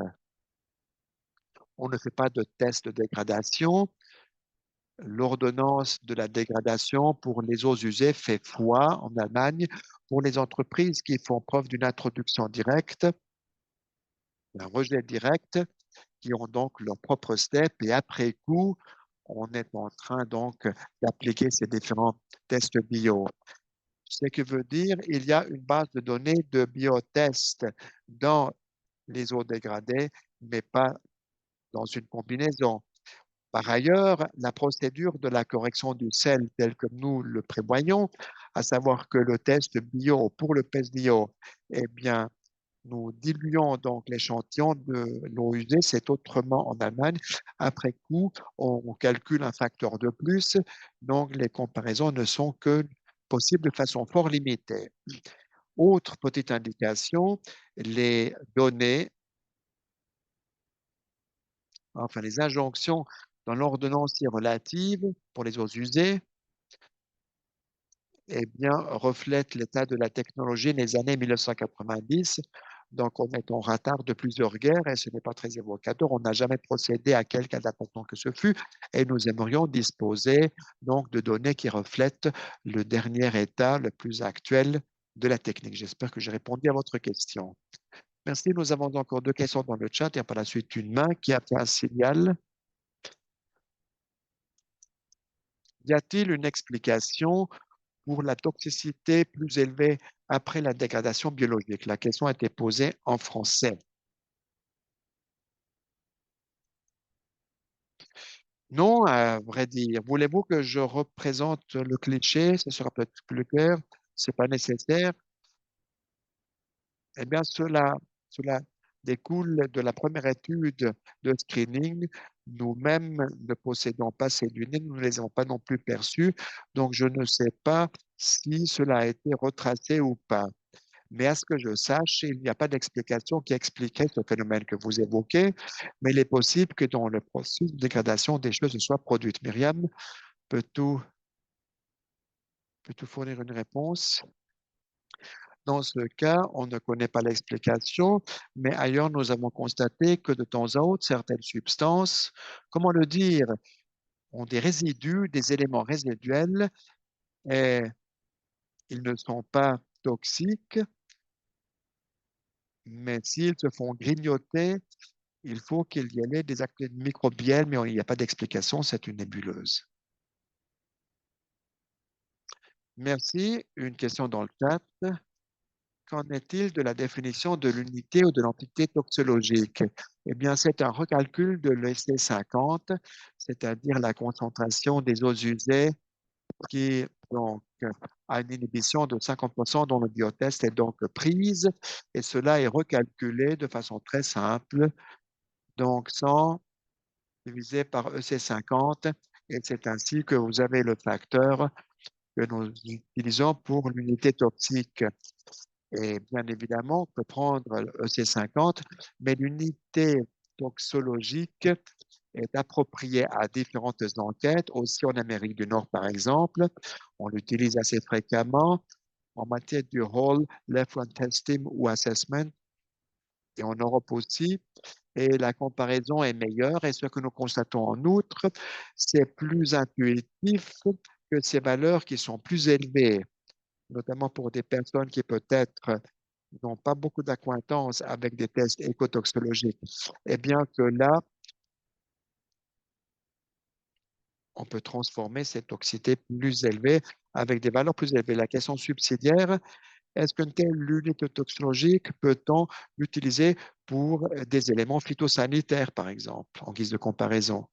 On ne fait pas de test de dégradation. L'ordonnance de la dégradation pour les eaux usées fait foi en Allemagne pour les entreprises qui font preuve d'une introduction directe, un rejet direct, qui ont donc leur propre step et après coup, on est en train donc d'appliquer ces différents tests bio. Ce que veut dire, il y a une base de données de biotests dans les eaux dégradées, mais pas dans une combinaison. Par ailleurs, la procédure de la correction du sel telle que nous le prévoyons, à savoir que le test bio pour le test bio, eh bien, nous diluons donc l'échantillon de l'eau usée, c'est autrement en Allemagne. Après coup, on calcule un facteur de plus, donc les comparaisons ne sont que possibles de façon fort limitée. Autre petite indication, les données, enfin les injonctions dans l'ordonnance relative pour les eaux usées, eh bien, reflètent l'état de la technologie des années 1990. Donc, on est en retard de plusieurs guerres et ce n'est pas très évocateur. On n'a jamais procédé à quelque adaptation que ce fût et nous aimerions disposer donc de données qui reflètent le dernier état, le plus actuel de la technique. J'espère que j'ai répondu à votre question. Merci. Nous avons encore deux questions dans le chat et par la suite une main qui a fait un signal. Y a-t-il une explication pour la toxicité plus élevée après la dégradation biologique? La question a été posée en français. Non, à vrai dire. Voulez-vous que je représente le cliché? Ce sera peut-être plus clair. C'est pas nécessaire. Eh bien, cela découle de la première étude de screening. Nous-mêmes ne possédons pas ces données, nous ne les avons pas non plus perçues. Donc, je ne sais pas si cela a été retracé ou pas. Mais à ce que je sache, il n'y a pas d'explication qui expliquerait ce phénomène que vous évoquez, mais il est possible que dans le processus de dégradation des choses se soient produites. Myriam, peux-tu peux fournir une réponse? Dans ce cas, on ne connaît pas l'explication, mais ailleurs, nous avons constaté que de temps à autre, certaines substances, comment le dire, ont des résidus, des éléments résiduels, et ils ne sont pas toxiques, mais s'ils se font grignoter, il faut qu'il y ait des activités microbiennes, mais il n'y a pas d'explication, c'est une nébuleuse. Merci. Une question dans le chat. Qu'en est-il de la définition de l'unité ou de l'entité toxologique? Eh bien, c'est un recalcul de l'EC50, c'est-à-dire la concentration des eaux usées qui donc, a une inhibition de 50% dont le biotest est donc prise, et cela est recalculé de façon très simple, donc 100 divisé par EC50, et c'est ainsi que vous avez le facteur que nous utilisons pour l'unité toxique. Et bien évidemment, on peut prendre EC50, mais l'unité toxologique est appropriée à différentes enquêtes, aussi en Amérique du Nord, par exemple. On l'utilise assez fréquemment en matière du whole left front testing ou assessment, et en Europe aussi. Et la comparaison est meilleure. Et ce que nous constatons en outre, c'est plus intuitif que ces valeurs qui sont plus élevées, notamment pour des personnes qui peut-être n'ont pas beaucoup d'acquaintance avec des tests écotoxologiques. Eh bien que là, on peut transformer cette toxicité plus élevée avec des valeurs plus élevées. La question subsidiaire, est-ce qu'une telle unité toxologique peut-on l'utiliser pour des éléments phytosanitaires, par exemple, en guise de comparaison?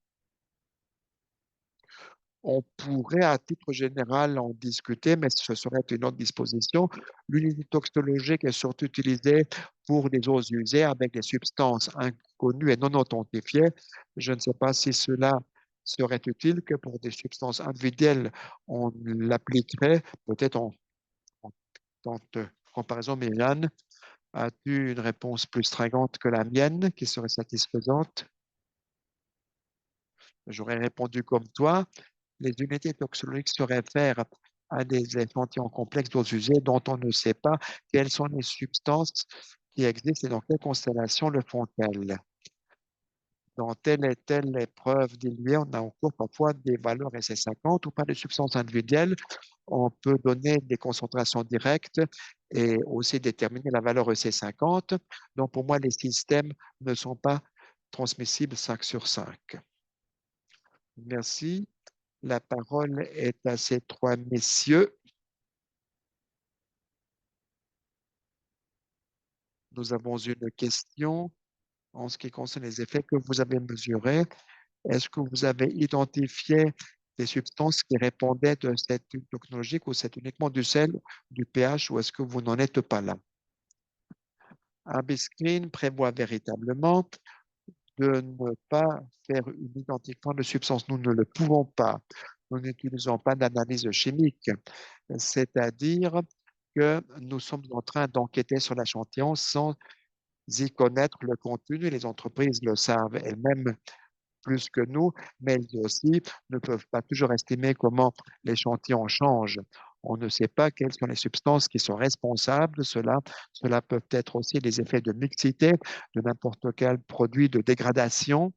On pourrait, à titre général, en discuter, mais ce serait une autre disposition. L'unité toxologique est surtout utilisée pour des eaux usées avec des substances inconnues et non authentifiées. Je ne sais pas si cela serait utile que pour des substances individuelles, on l'appliquerait. Peut-être on tente comparaison, Myriam, as-tu une réponse plus stringente que la mienne qui serait satisfaisante? J'aurais répondu comme toi. Les unités toxologiques se réfèrent à des échantillons complexes doses usées dont on ne sait pas quelles sont les substances qui existent et dans quelle constellation le font-elles. Dans telle et telle épreuve diluée, on a en cours parfois des valeurs SC50 ou pas de substances individuelles. On peut donner des concentrations directes et aussi déterminer la valeur EC50. Donc, pour moi, les systèmes ne sont pas transmissibles 5 sur 5. Merci. La parole est à ces trois messieurs. Nous avons une question en ce qui concerne les effets que vous avez mesurés. Est-ce que vous avez identifié des substances qui répondaient de cette technologie ou c'est uniquement du sel, du pH ou est-ce que vous n'en êtes pas là? Abiscreen prévoit véritablement de ne pas faire une identification de substances. Nous ne le pouvons pas. Nous n'utilisons pas d'analyse chimique, c'est-à-dire que nous sommes en train d'enquêter sur l'échantillon sans y connaître le contenu. Les entreprises le savent elles-mêmes plus que nous, mais elles aussi ne peuvent pas toujours estimer comment l'échantillon change. On ne sait pas quelles sont les substances qui sont responsables de cela. Cela peut être aussi les effets de mixité de n'importe quel produit de dégradation.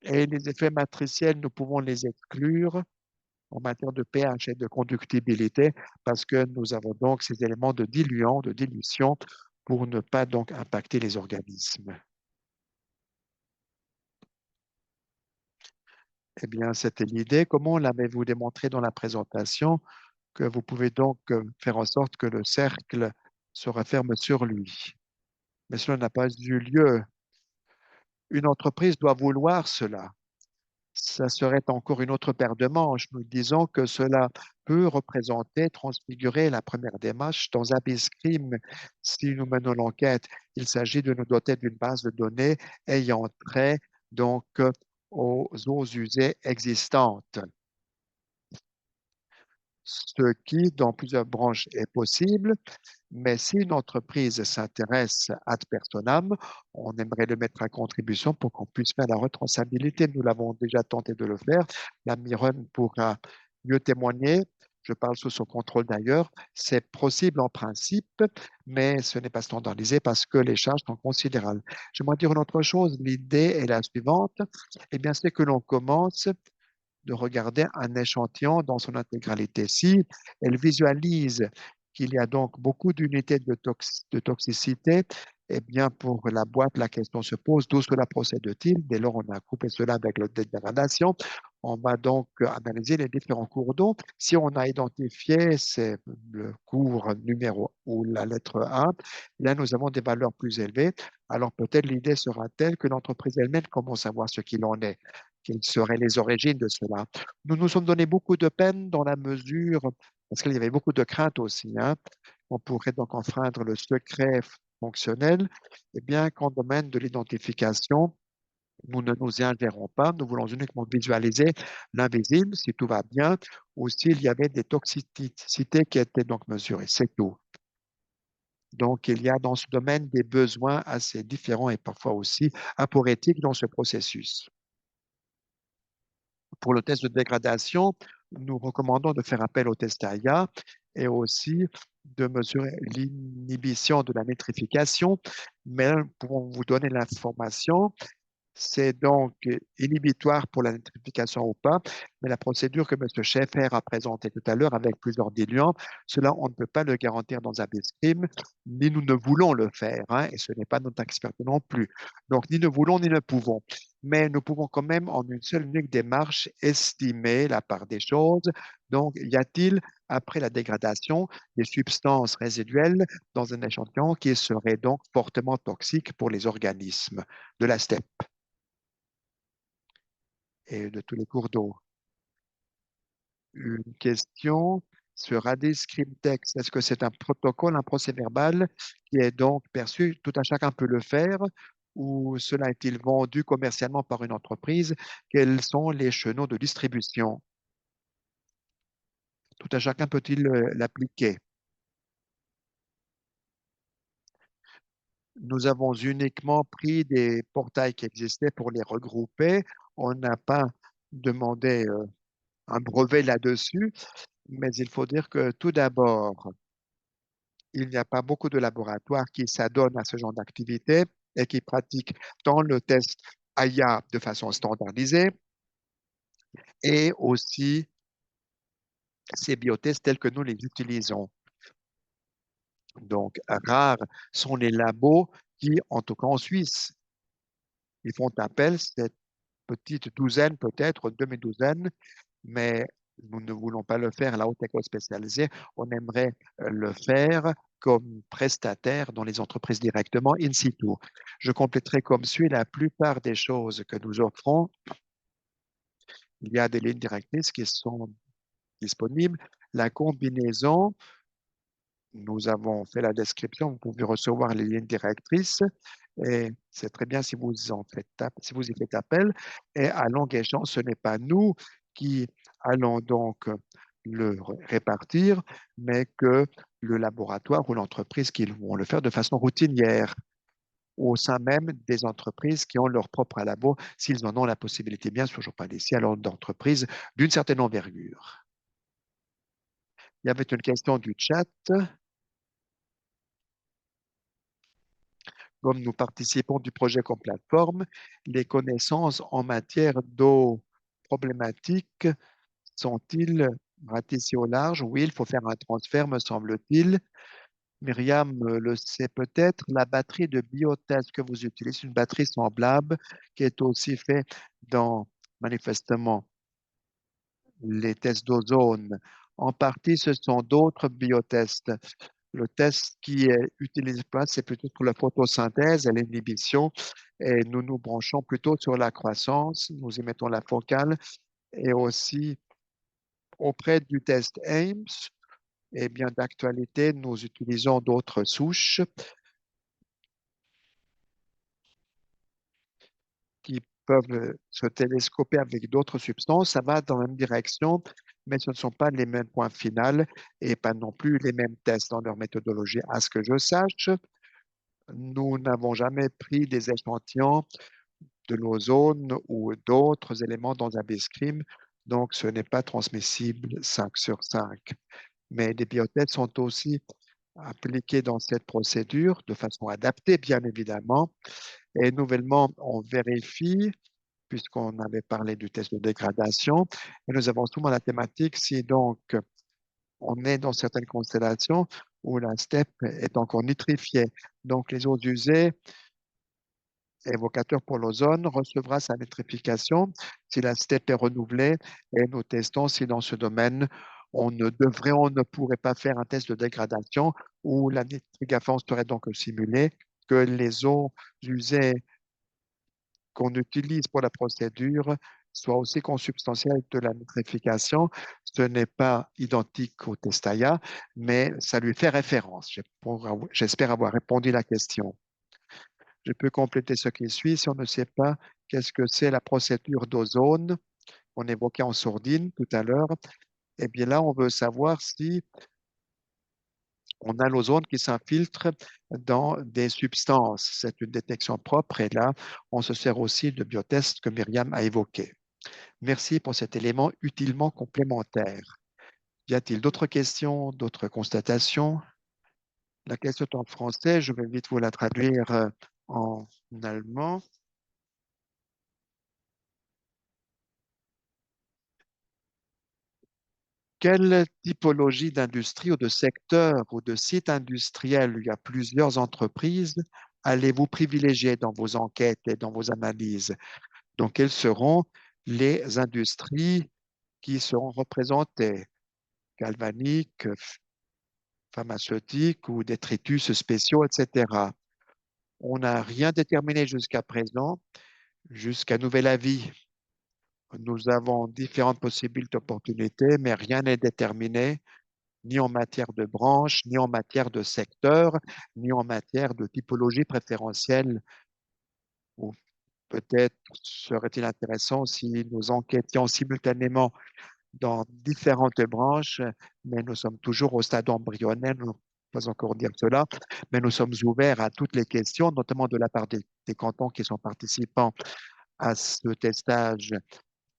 Et les effets matriciels, nous pouvons les exclure en matière de pH et de conductibilité parce que nous avons donc ces éléments de diluant, de dilution pour ne pas donc impacter les organismes. Eh bien, c'était l'idée. Comment l'avez-vous démontré dans la présentation que vous pouvez donc faire en sorte que le cercle se referme sur lui? Mais cela n'a pas eu lieu. Une entreprise doit vouloir cela. Ça serait encore une autre paire de manches. Nous disons que cela peut représenter, transfigurer la première démarche dans un crime. Si nous menons l'enquête, il s'agit de nous doter d'une base de données ayant trait donc aux eaux usées existantes. Ce qui, dans plusieurs branches, est possible. Mais si une entreprise s'intéresse ad personam, on aimerait le mettre à contribution pour qu'on puisse faire la retraçabilité. Nous l'avons déjà tenté de le faire. La Miron pourra mieux témoigner. Je parle sous son contrôle d'ailleurs. C'est possible en principe, mais ce n'est pas standardisé parce que les charges sont considérables. J'aimerais dire une autre chose. L'idée est la suivante. Eh bien, c'est que l'on commence de regarder un échantillon dans son intégralité. Si elle visualise qu'il y a donc beaucoup d'unités de toxicité, eh bien, pour la boîte, la question se pose, d'où cela procède-t-il? Dès lors, on a coupé cela avec le dégradation. On va donc analyser les différents cours d'eau. Si on a identifié c'est le cours numéro ou la lettre A, là, nous avons des valeurs plus élevées. Alors, peut-être l'idée sera telle que l'entreprise elle-même commence à voir ce qu'il en est, quelles seraient les origines de cela. Nous nous sommes donné beaucoup de peine dans la mesure, parce qu'il y avait beaucoup de craintes aussi, hein. On pourrait donc enfreindre le secret fonctionnel, eh bien qu'en domaine de l'identification, nous ne nous y ingérons pas, nous voulons uniquement visualiser l'invisible, si tout va bien, ou s'il y avait des toxicités qui étaient donc mesurées, c'est tout. Donc, il y a dans ce domaine des besoins assez différents et parfois aussi aporétiques dans ce processus. Pour le test de dégradation, nous recommandons de faire appel au test AIA et aussi de mesurer l'inhibition de la nitrification, mais nous pouvons vous donner l'information. C'est donc inhibitoire pour la nitrification ou pas, mais la procédure que M. Schaeffer a présentée tout à l'heure avec plusieurs diluants, cela, on ne peut pas le garantir dans un BISCRIM, ni nous ne voulons le faire, hein, et ce n'est pas notre expertise non plus. Donc, ni ne voulons, ni ne pouvons. Mais nous pouvons quand même, en une seule unique démarche, estimer la part des choses. Donc, y a-t-il, après la dégradation, des substances résiduelles dans un échantillon qui seraient donc fortement toxiques pour les organismes de la steppe et de tous les cours d'eau? Une question sur Addis Text. Est-ce que c'est un protocole, un procès-verbal qui est donc perçu, tout un chacun peut le faire, ou cela est-il vendu commercialement par une entreprise? Quels sont les chenaux de distribution? Tout un chacun peut-il l'appliquer? Nous avons uniquement pris des portails qui existaient pour les regrouper. On n'a pas demandé un brevet là-dessus, mais il faut dire que tout d'abord, il n'y a pas beaucoup de laboratoires qui s'adonnent à ce genre d'activité et qui pratiquent tant le test AIA de façon standardisée et aussi ces biotests tels que nous les utilisons. Donc, rares sont les labos qui, en tout cas en Suisse, ils font appel, cette petite douzaine, peut-être demi-douzaine, mais nous ne voulons pas le faire à la haute école spécialisée. On aimerait le faire comme prestataire dans les entreprises directement in situ. Je compléterai comme suit la plupart des choses que nous offrons. Il y a des lignes directrices qui sont disponibles. La combinaison, nous avons fait la description, vous pouvez recevoir les lignes directrices et c'est très bien si vous si vous y faites appel. Et à longue échéance, ce n'est pas nous qui allons donc le répartir, mais que le laboratoire ou l'entreprise qui vont le faire de façon routinière au sein même des entreprises qui ont leur propre labo, s'ils en ont la possibilité. Bien sûr, je parle ici alors d'entreprises d'une certaine envergure. Il y avait une question du chat. Comme nous participons du projet comme plateforme, les connaissances en matière d'eau problématique sont-ils ratissées au large? Oui, il faut faire un transfert, me semble-t-il. Myriam le sait peut-être, la batterie de biotest que vous utilisez, c'est une batterie semblable qui est aussi faite dans, manifestement, les tests d'ozone. En partie, ce sont d'autres biotests. Le test qui est utilisé, c'est plutôt pour la photosynthèse et l'inhibition. Et nous nous branchons plutôt sur la croissance. Nous y mettons la focale. Et aussi, auprès du test Ames, eh bien, d'actualité, nous utilisons d'autres souches qui peuvent se télescoper avec d'autres substances. Ça va dans la même direction, mais ce ne sont pas les mêmes points finaux et pas non plus les mêmes tests dans leur méthodologie. À ce que je sache, nous n'avons jamais pris des échantillons de l'ozone ou d'autres éléments dans un biscrime, donc ce n'est pas transmissible 5 sur 5. Mais les biotests sont aussi appliqués dans cette procédure de façon adaptée, bien évidemment. Et nouvellement, on vérifie, puisqu'on avait parlé du test de dégradation, et nous avons souvent la thématique si donc on est dans certaines constellations où la steppe est encore nitrifiée. Donc les eaux usées évocateur pour l'ozone recevra sa nitrification si la steppe est renouvelée et nous testons si dans ce domaine on ne pourrait pas faire un test de dégradation où la nitrification serait donc simulée, que les eaux usées qu'on utilise pour la procédure soient aussi consubstantielles de la nitrification. Ce n'est pas identique au test AIA, mais ça lui fait référence. J'espère avoir répondu à la question. Je peux compléter ce qui suit. Si on ne sait pas qu'est-ce que c'est la procédure d'ozone qu'on évoquait en sourdine tout à l'heure, eh bien là, on veut savoir si on a l'ozone qui s'infiltre dans des substances. C'est une détection propre et là, on se sert aussi de biotests que Myriam a évoqué. Merci pour cet élément utilement complémentaire. Y a-t-il d'autres questions, d'autres constatations? La question est en français, je vais vite vous la traduire en allemand. Quelle typologie d'industrie ou de secteur ou de site industriel où il y a plusieurs entreprises allez-vous privilégier dans vos enquêtes et dans vos analyses? Donc, quelles seront les industries qui seront représentées? Galvaniques, pharmaceutiques ou détritus spéciaux, etc. On n'a rien déterminé jusqu'à présent, jusqu'à nouvel avis. Nous avons différentes possibilités d'opportunités, mais rien n'est déterminé ni en matière de branche, ni en matière de secteur, ni en matière de typologie préférentielle. Ou peut-être serait-il intéressant si nous enquêtions simultanément dans différentes branches, mais nous sommes toujours au stade embryonnaire. pas encore dire cela, mais nous sommes ouverts à toutes les questions, notamment de la part des cantons qui sont participants à ce testage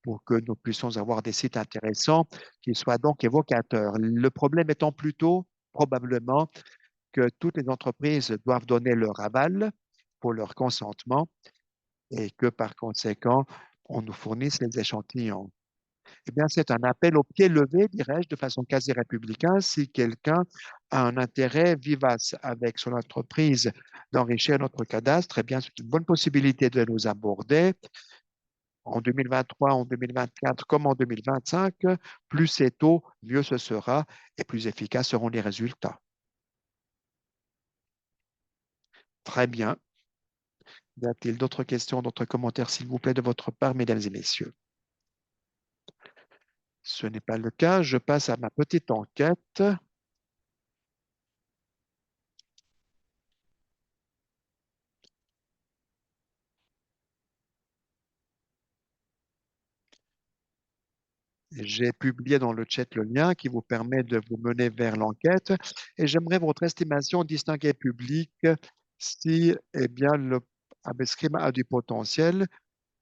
pour que nous puissions avoir des sites intéressants qui soient donc évocateurs. Le problème étant plutôt, probablement, que toutes les entreprises doivent donner leur aval pour leur consentement et que par conséquent, on nous fournisse les échantillons. Eh bien, c'est un appel au pied levé, dirais-je, de façon quasi républicaine, si quelqu'un a un intérêt vivace avec son entreprise d'enrichir notre cadastre, eh bien, c'est une bonne possibilité de nous aborder en 2023, en 2024 comme en 2025. Plus c'est tôt, mieux ce sera et plus efficaces seront les résultats. Très bien. Y a-t-il d'autres questions, d'autres commentaires, s'il vous plaît, de votre part, mesdames et messieurs? Ce n'est pas le cas. Je passe à ma petite enquête. J'ai publié dans le chat le lien qui vous permet de vous mener vers l'enquête et j'aimerais votre estimation distinguée publique si eh bien, le Abescrime a du potentiel,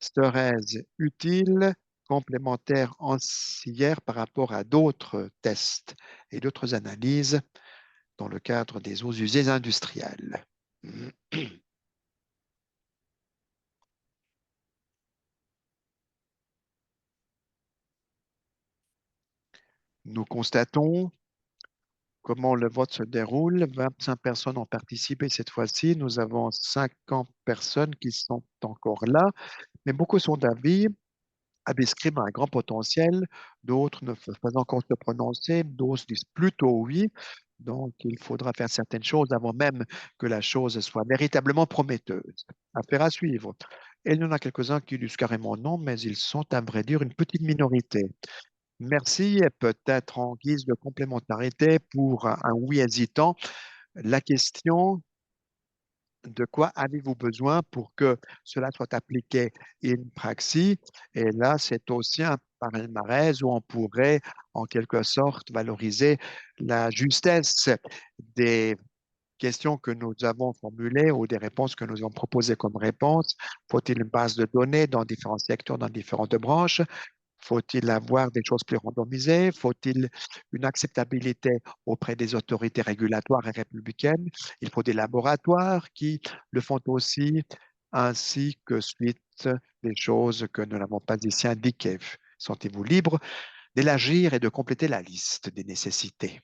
serait-ce utile, complémentaire, ancillaire par rapport à d'autres tests et d'autres analyses dans le cadre des eaux usées industrielles. Nous constatons comment le vote se déroule. 25 personnes ont participé cette fois-ci. Nous avons 50 personnes qui sont encore là, mais beaucoup sont d'avis. Abescrime a un grand potentiel, d'autres ne peuvent pas encore se prononcer, d'autres disent plutôt oui. Donc, il faudra faire certaines choses avant même que la chose soit véritablement prometteuse. Affaire à suivre. Et il y en a quelques-uns qui disent carrément non, mais ils sont, à vrai dire, une petite minorité. Merci. Et peut-être en guise de complémentarité pour un oui hésitant, la question de quoi avez-vous besoin pour que cela soit appliqué in praxis? Et là, c'est aussi un palmarès où on pourrait, en quelque sorte, valoriser la justesse des questions que nous avons formulées ou des réponses que nous avons proposées comme réponses. Faut-il une base de données dans différents secteurs, dans différentes branches? Faut-il avoir des choses plus randomisées? Faut-il une acceptabilité auprès des autorités régulatoires et républicaines? Il faut des laboratoires qui le font aussi, ainsi que suite des choses que nous n'avons pas ici indiquées. Sentez-vous libre d'élargir et de compléter la liste des nécessités.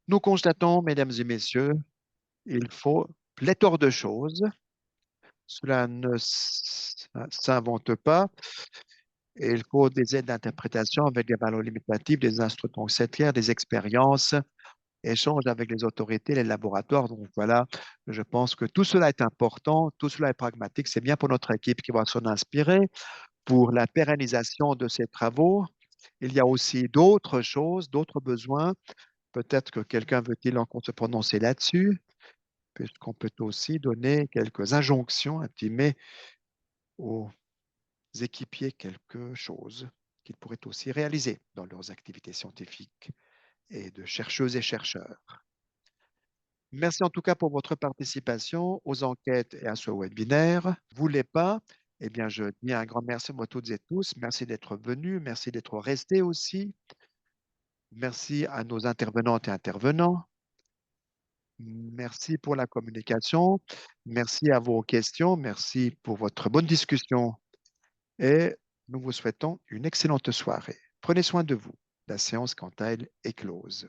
Nous constatons, mesdames et messieurs, il faut pléthore de choses. Cela ne s'invente pas. Et il faut des aides d'interprétation avec des valeurs limitatives, des instruments clairs, des expériences, échanges avec les autorités, les laboratoires. Donc voilà, je pense que tout cela est important, tout cela est pragmatique. C'est bien pour notre équipe qui va s'en inspirer, pour la pérennisation de ces travaux. Il y a aussi d'autres choses, d'autres besoins. Peut-être que quelqu'un veut-il encore se prononcer là-dessus, puisqu'on peut aussi donner quelques injonctions intimées aux équipiers quelque chose qu'ils pourraient aussi réaliser dans leurs activités scientifiques et de chercheuses et chercheurs. Merci en tout cas pour votre participation aux enquêtes et à ce webinaire. Vous voulez pas? Eh bien, je dis un grand merci à vous toutes et tous. Merci d'être venus. Merci d'être restés aussi. Merci à nos intervenantes et intervenants. Merci pour la communication. Merci à vos questions. Merci pour votre bonne discussion et nous vous souhaitons une excellente soirée. Prenez soin de vous. La séance, quant à elle, est close.